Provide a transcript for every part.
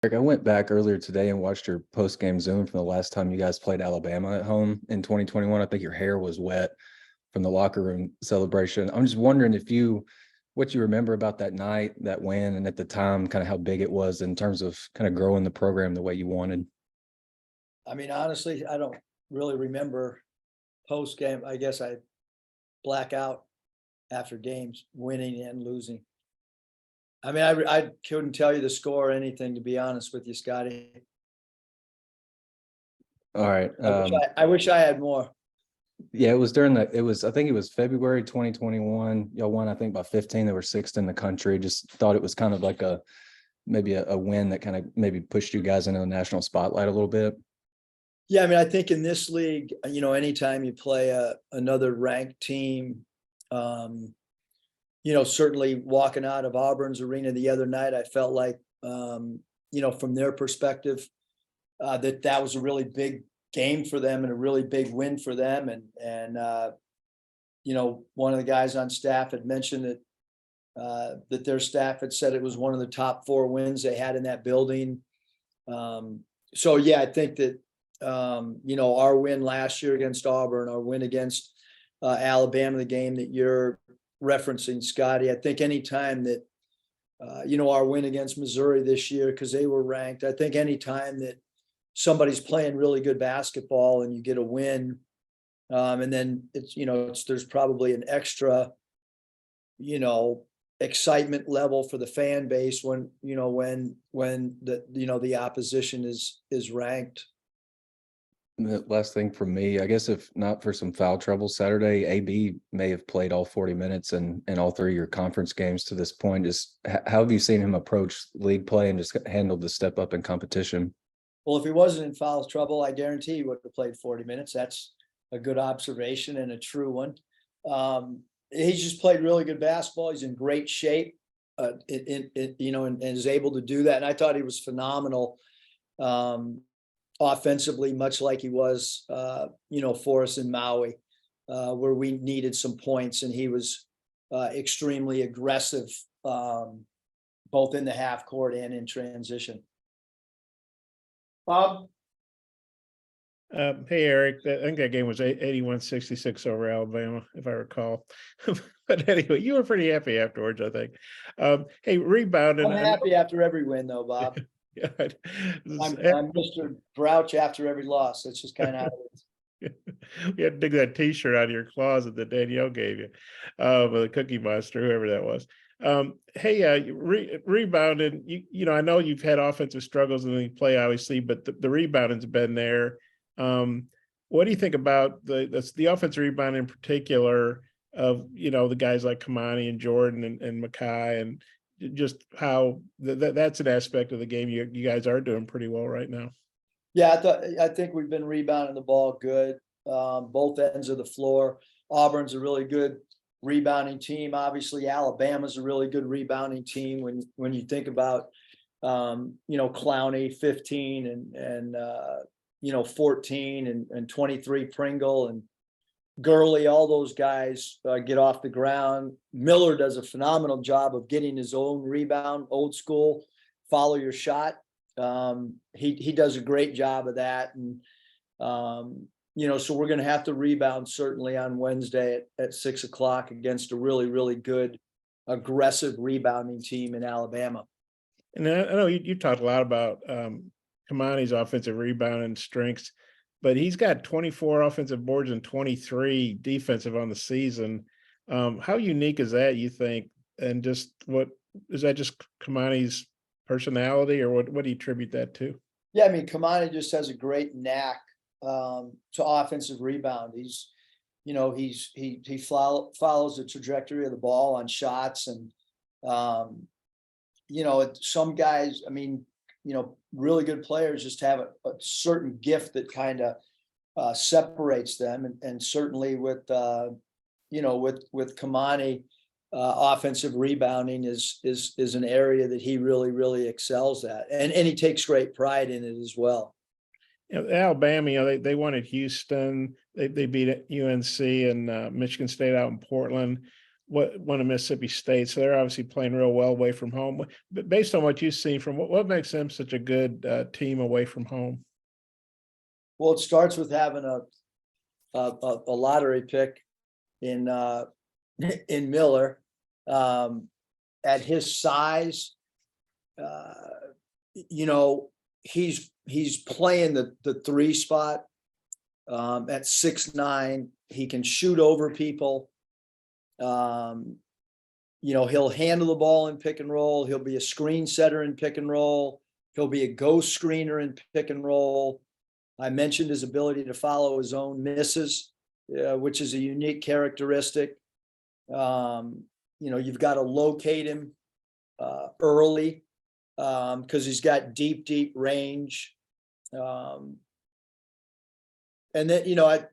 Eric, I went back earlier today and watched your post-game Zoom from the last time you guys played Alabama at home in 2021. I think your hair was wet from the locker room celebration. I'm just wondering what you remember about that night, that win, and at the time, kind of how big it was in terms of kind of growing the program the way you wanted. I mean, honestly, I don't really remember post game. I guess I black out after games, winning and losing. I mean, I couldn't tell you the score or anything, to be honest with you, Scotty. All right. I wish I had more. Yeah, I think it was February 2021. Y'all won, I think, by 15. They were sixth in the country. Just thought it was kind of like maybe a win that kind of maybe pushed you guys into the national spotlight a little bit. Yeah, I mean, I think in this league, anytime you play another ranked team, certainly walking out of Auburn's arena the other night, I felt like, from their perspective, that was a really big game for them and a really big win for them. And one of the guys on staff had mentioned that their staff had said it was one of the top 4 wins they had in that building. So yeah, I think that our win last year against Auburn, our win against Alabama, the game that you're referencing, Scotty, I think anytime that our win against Missouri this year, because they were ranked, I think anytime that somebody's playing really good basketball and you get a win, and then there's probably an extra excitement level for the fan base when the opposition is ranked. The last thing from me, I guess if not for some foul trouble Saturday, AB may have played all 40 minutes in all 3 of your conference games to this point. Just how have you seen him approach league play and just handled the step up in competition? Well, if he wasn't in foul trouble, I guarantee he would have played 40 minutes. That's a good observation and a true one. He's just played really good basketball. He's in great shape, and is able to do that. And I thought he was phenomenal offensively, much like he was, for us in Maui, where we needed some points, and he was extremely aggressive, both in the half court and in transition. Bob? Hey, Eric, I think that game was 81-66 over Alabama, if I recall. But anyway, you were pretty happy afterwards, I think. Hey, rebounding. I'm happy after every win, though, Bob. Yeah, I'm Mr. Grouch after every loss. That's just kind of how it is. We had to dig that T-shirt out of your closet that Danielle gave you, the Cookie Monster, whoever that was. Hey, rebounding. I know you've had offensive struggles in the play, obviously, but the rebounding's been there. What do you think about the offensive rebound in particular of the guys like Kamani and Jordan and Makai, and just how that's an aspect of the game you guys are doing pretty well right now? Yeah, I think we've been rebounding the ball good, both ends of the floor. Auburn's a really good rebounding team. Obviously, Alabama's a really good rebounding team. When you think about Clowney 15 and 14 and 23 Pringle and Gurley, all those guys get off the ground. Miller does a phenomenal job of getting his own rebound, old school, follow your shot. He does a great job of that. And, so we're going to have to rebound certainly on Wednesday at 6:00 against a really, really good, aggressive rebounding team in Alabama. And I know you talked a lot about Kamani's offensive rebounding strengths, but he's got 24 offensive boards and 23 defensive on the season. How unique is that, you think? And just what is that, just Kamani's personality, or what do you attribute that to? Yeah, I mean, Kamani just has a great knack to offensive rebound. He follows the trajectory of the ball on shots, and some guys, I mean, really good players just have a certain gift that kind of separates them, and certainly with Kamani, offensive rebounding is an area that he really, really excels at, and he takes great pride in it as well. Alabama, they won at Houston. They beat UNC and Michigan State out in Portland. one of Mississippi State. So they're obviously playing real well away from home. But based on what you've seen from what makes them such a good team away from home? Well, it starts with having a lottery pick in Miller. At his size, you know, he's playing the 3 spot at 6'9". He can shoot over people. You know, he'll handle the ball in pick and roll. He'll be a screen setter in pick and roll. He'll be a ghost screener in pick and roll. I mentioned his ability to follow his own misses, which is a unique characteristic. You know, you've got to locate him early because he's got deep range. And then, you know,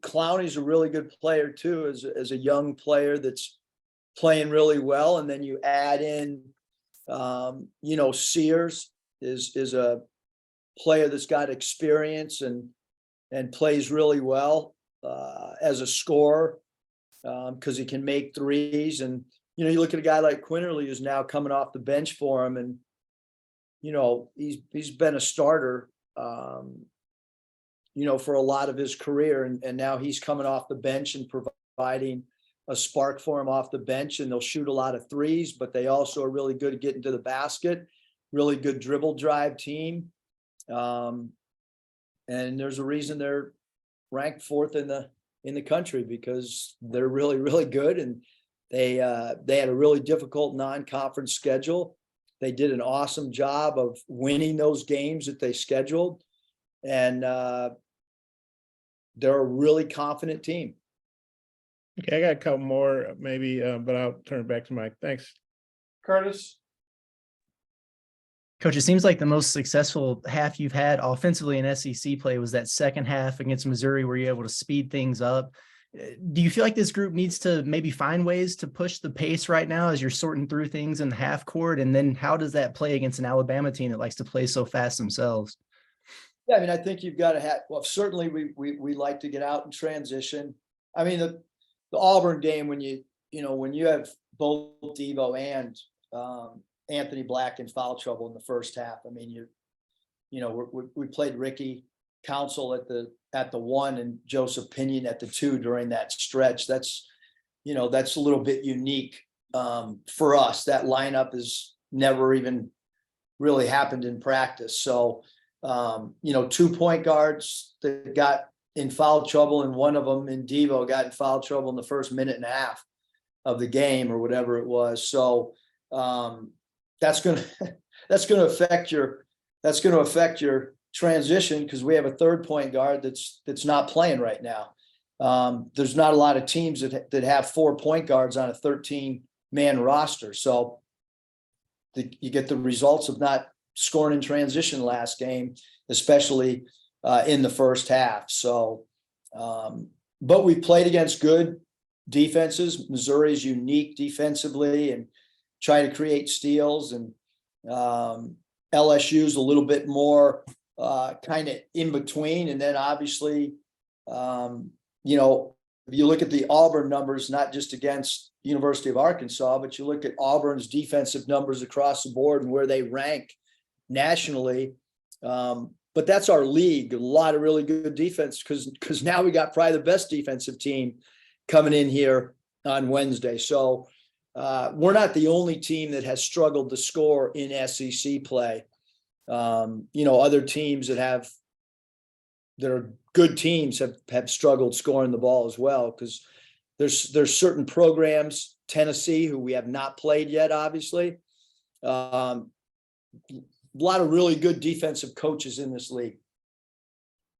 Clowney's a really good player too, as a young player that's playing really well. And then you add in, you know, Sears is a player that's got experience and plays really well as a scorer because he can make threes. And, you know, you look at a guy like Quinterly who's now coming off the bench for him, and, you know, he's been a starter, you know, for a lot of his career. And now he's coming off the bench and providing a spark for him off the bench, and they'll shoot a lot of threes, but they also are really good at getting to the basket, really good dribble drive team. And there's a reason they're ranked 4th in the country, because they're really good. And they had a really difficult non-conference schedule. They did an awesome job of winning those games that they scheduled. And they're a really confident team. Okay, I got a couple more maybe, but I'll turn it back to Mike. Thanks. Curtis? Coach, it seems like the most successful half you've had offensively in SEC play was that second half against Missouri, where you're able to speed things up. Do you feel like this group needs to maybe find ways to push the pace right now as you're sorting through things in the half court? And then how does that play against an Alabama team that likes to play so fast themselves? Yeah, I mean, I think you've got to have, well, certainly we like to get out and transition. I mean, the Auburn game, when you have both Devo and Anthony Black in foul trouble in the first half. I mean, we played Ricky Council at the 1 and Joseph Pinion at the 2 during that stretch. That's a little bit unique for us. That lineup has never even really happened in practice. So, 2 point guards that got in foul trouble, and one of them in Devo got in foul trouble in the first minute and a half of the game or whatever it was. So that's going to affect your transition, because we have a 3rd point guard that's not playing right now. There's not a lot of teams that have 4 point guards on a 13-man roster. So you get the results of not scoring in transition last game, especially in the first half. So, but we played against good defenses. Missouri is unique defensively and try to create steals, and LSU's a little bit more kind of in between. And then obviously, if you look at the Auburn numbers, not just against University of Arkansas, but you look at Auburn's defensive numbers across the board and where they rank nationally. But that's our league. A lot of really good defense, because now we got probably the best defensive team coming in here on Wednesday. So we're not the only team that has struggled to score in SEC play. Other teams that are good teams have struggled scoring the ball as well, because there's certain programs, Tennessee, who we have not played yet, obviously. A lot of really good defensive coaches in this league.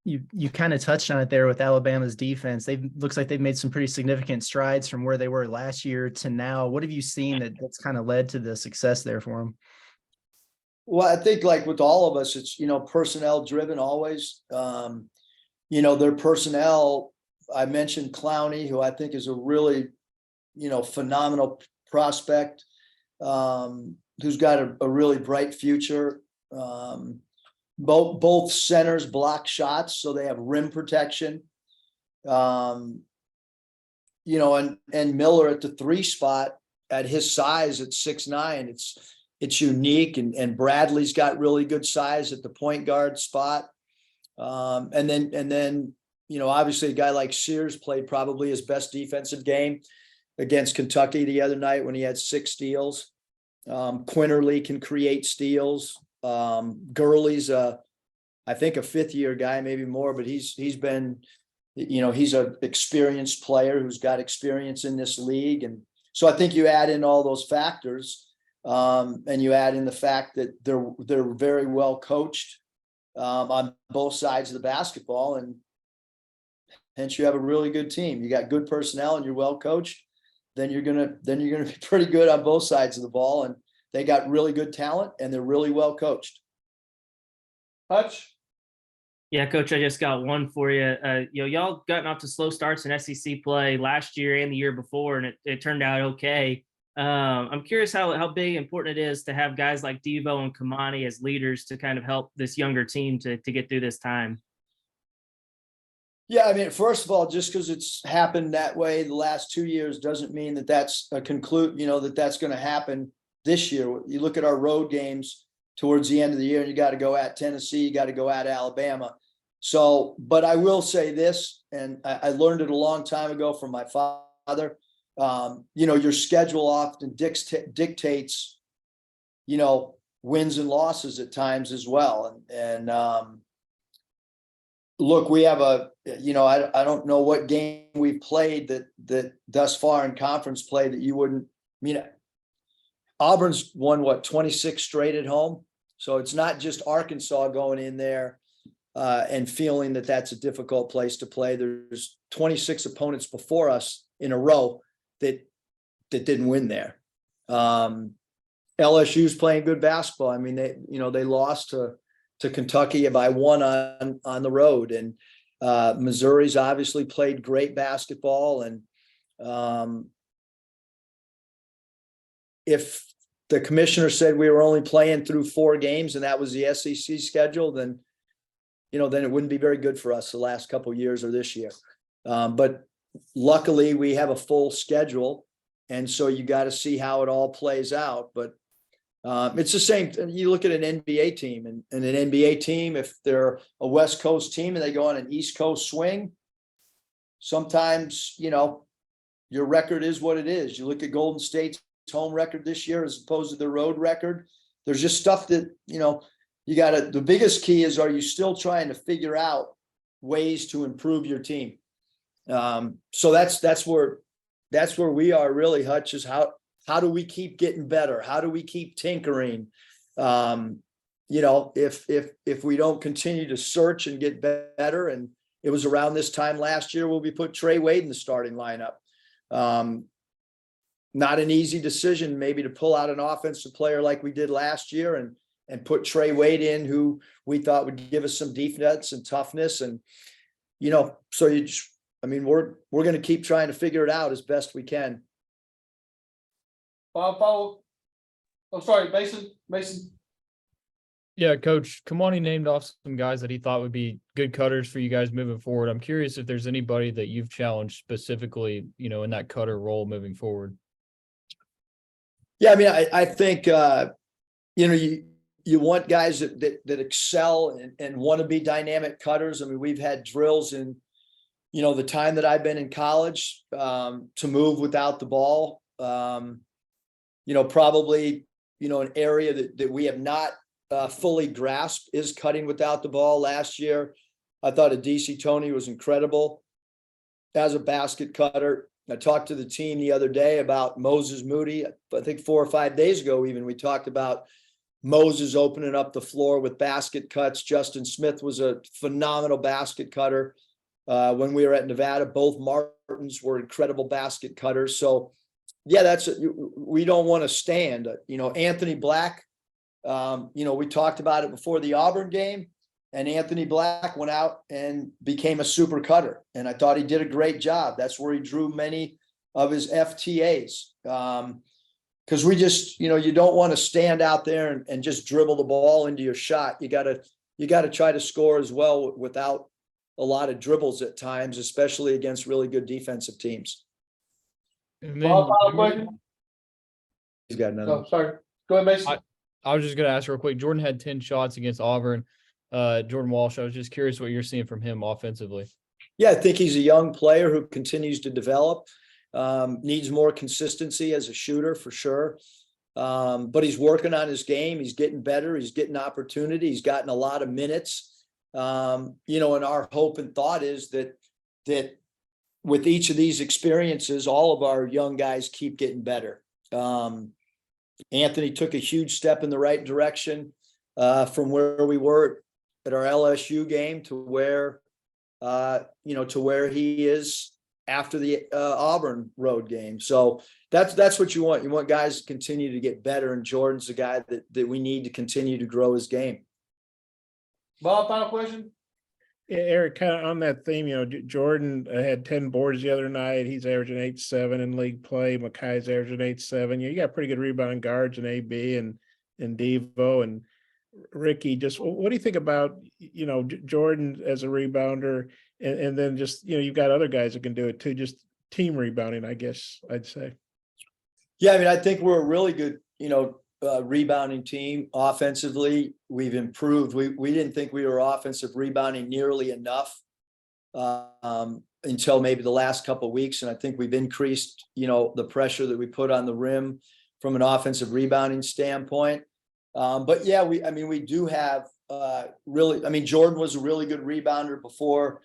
You kind of touched on it there with Alabama's defense. Looks like they've made some pretty significant strides from where they were last year to now. What have you seen that's kind of led to the success there for them? Well, I think like with all of us, it's, personnel driven always. Their personnel, I mentioned Clowney, who I think is a really, phenomenal prospect, who's got a really bright future. Both centers block shots, so they have rim protection. and Miller at the 3 spot at his size at 6'9", it's unique. And Bradley's got really good size at the point guard spot. And then, obviously a guy like Sears played probably his best defensive game against Kentucky the other night when he had 6 steals. Quinterly can create steals. Gurley's I think a 5th-year guy, maybe more, but he's been, he's an experienced player who's got experience in this league. And so I think you add in all those factors, and you add in the fact that they're very well coached on both sides of the basketball, and hence you have a really good team. You got good personnel and you're well coached, then you're gonna be pretty good on both sides of the ball. And they got really good talent and they're really well coached. Hutch? Yeah, Coach, I just got one for you. Y'all gotten off to slow starts in SEC play last year and the year before, and it turned out okay. I'm curious how big important it is to have guys like Devo and Kamani as leaders to kind of help this younger team to get through this time. Yeah, I mean, first of all, just because it's happened that way the last 2 years doesn't mean that that's a that's going to happen this year. You look at our road games towards the end of the year, and you got to go at Tennessee, you got to go at Alabama. So, but I will say this, and I learned it a long time ago from my father. Your schedule often dictates, wins and losses at times as well. And look, we have I don't know what game we've played that thus far in conference play that you wouldn't. Auburn's won 26 straight at home. So it's not just Arkansas going in there and feeling that that's a difficult place to play. There's 26 opponents before us in a row that didn't win there. LSU's playing good basketball. I mean, they lost to Kentucky by 1 on the road, and Missouri's obviously played great basketball. And if the commissioner said we were only playing through 4 games and that was the SEC schedule, then it wouldn't be very good for us the last couple of years or this year. But luckily we have a full schedule, and so you got to see how it all plays out. But it's the same. You look at an NBA team, and an NBA team, if they're a West Coast team and they go on an East Coast swing, sometimes, your record is what it is. You look at Golden State's home record this year as opposed to the road record. There's just stuff that, you got to, the biggest key is, are you still trying to figure out ways to improve your team? So that's where we are really, Hutch, is how do we keep getting better? How do we keep tinkering? If we don't continue to search and get better, and it was around this time last year when we put Trey Wade in the starting lineup. Not an easy decision maybe to pull out an offensive player like we did last year and put Trey Wade in, who we thought would give us some defense and toughness. And, so we're going to keep trying to figure it out as best we can. Follow. I'm sorry, Mason. Yeah, Coach, Kamani named off some guys that he thought would be good cutters for you guys moving forward. I'm curious if there's anybody that you've challenged specifically, in that cutter role moving forward. Yeah, I mean, I think, you want guys that excel and want to be dynamic cutters. I mean, we've had drills in, the time that I've been in college to move without the ball. Probably, an area that we have not fully grasped is cutting without the ball. Last year, I thought Adesi Tony was incredible as a basket cutter. I talked to the team the other day about Moses Moody. I think 4 or 5 days ago, even, we talked about Moses opening up the floor with basket cuts. Justin Smith was a phenomenal basket cutter. When we were at Nevada, both Martins were incredible basket cutters. So yeah, we don't want to stand, Anthony Black, we talked about it before the Auburn game, and Anthony Black went out and became a super cutter. And I thought he did a great job. That's where he drew many of his FTAs. Because we just, you don't want to stand out there and just dribble the ball into your shot. You got to try to score as well without a lot of dribbles at times, especially against really good defensive teams. And Bob, then final question? He's got another. No, sorry. Go ahead, Mason. I was just gonna ask real quick. Jordan had 10 shots against Auburn. Jordan Walsh, I was just curious what you're seeing from him offensively. Yeah, I think he's a young player who continues to develop, needs more consistency as a shooter for sure. But he's working on his game. He's getting better. He's getting opportunity. He's gotten a lot of minutes. And our hope and thought is that with each of these experiences, all of our young guys keep getting better. Anthony took a huge step in the right direction from where we were at our LSU game to where he is after the Auburn road game. So that's what you want. You want guys to continue to get better, and Jordan's the guy that we need to continue to grow his game. Bob, final question? Yeah, Eric, kind of on that theme, Jordan had 10 boards the other night. He's averaging 8-7 in league play. Makai's averaging 8-7. You got pretty good rebound guards in AB and Devo and Ricky. Just what do you think about, Jordan as a rebounder, and then just, you've got other guys that can do it too, just team rebounding, I guess I'd say. Yeah, I mean, I think we're a really good, rebounding team offensively. We've improved. We didn't think we were offensive rebounding nearly enough until maybe the last couple of weeks. And I think we've increased, the pressure that we put on the rim from an offensive rebounding standpoint. But yeah, we do have Jordan was a really good rebounder before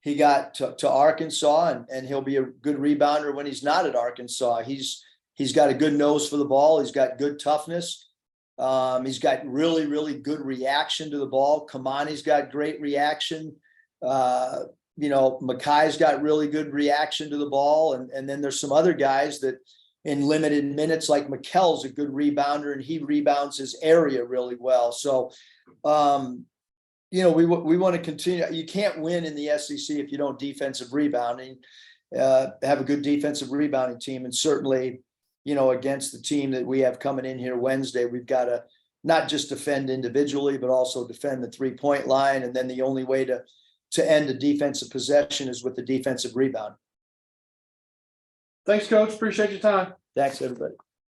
he got to Arkansas, and he'll be a good rebounder when he's not at Arkansas. He's got a good nose for the ball. He's got good toughness. He's got really, really good reaction to the ball. Kamani's got great reaction. Makai's got really good reaction to the ball. And then there's some other guys that in limited minutes, like Mikel's a good rebounder, and he rebounds his area really well. So, we want to continue. You can't win in the SEC if you don't defensive rebounding, have a good defensive rebounding team. And certainly, against the team that we have coming in here Wednesday, we've got to not just defend individually, but also defend the 3-point line. And then the only way to end a defensive possession is with the defensive rebound. Thanks, Coach. Appreciate your time. Thanks, everybody.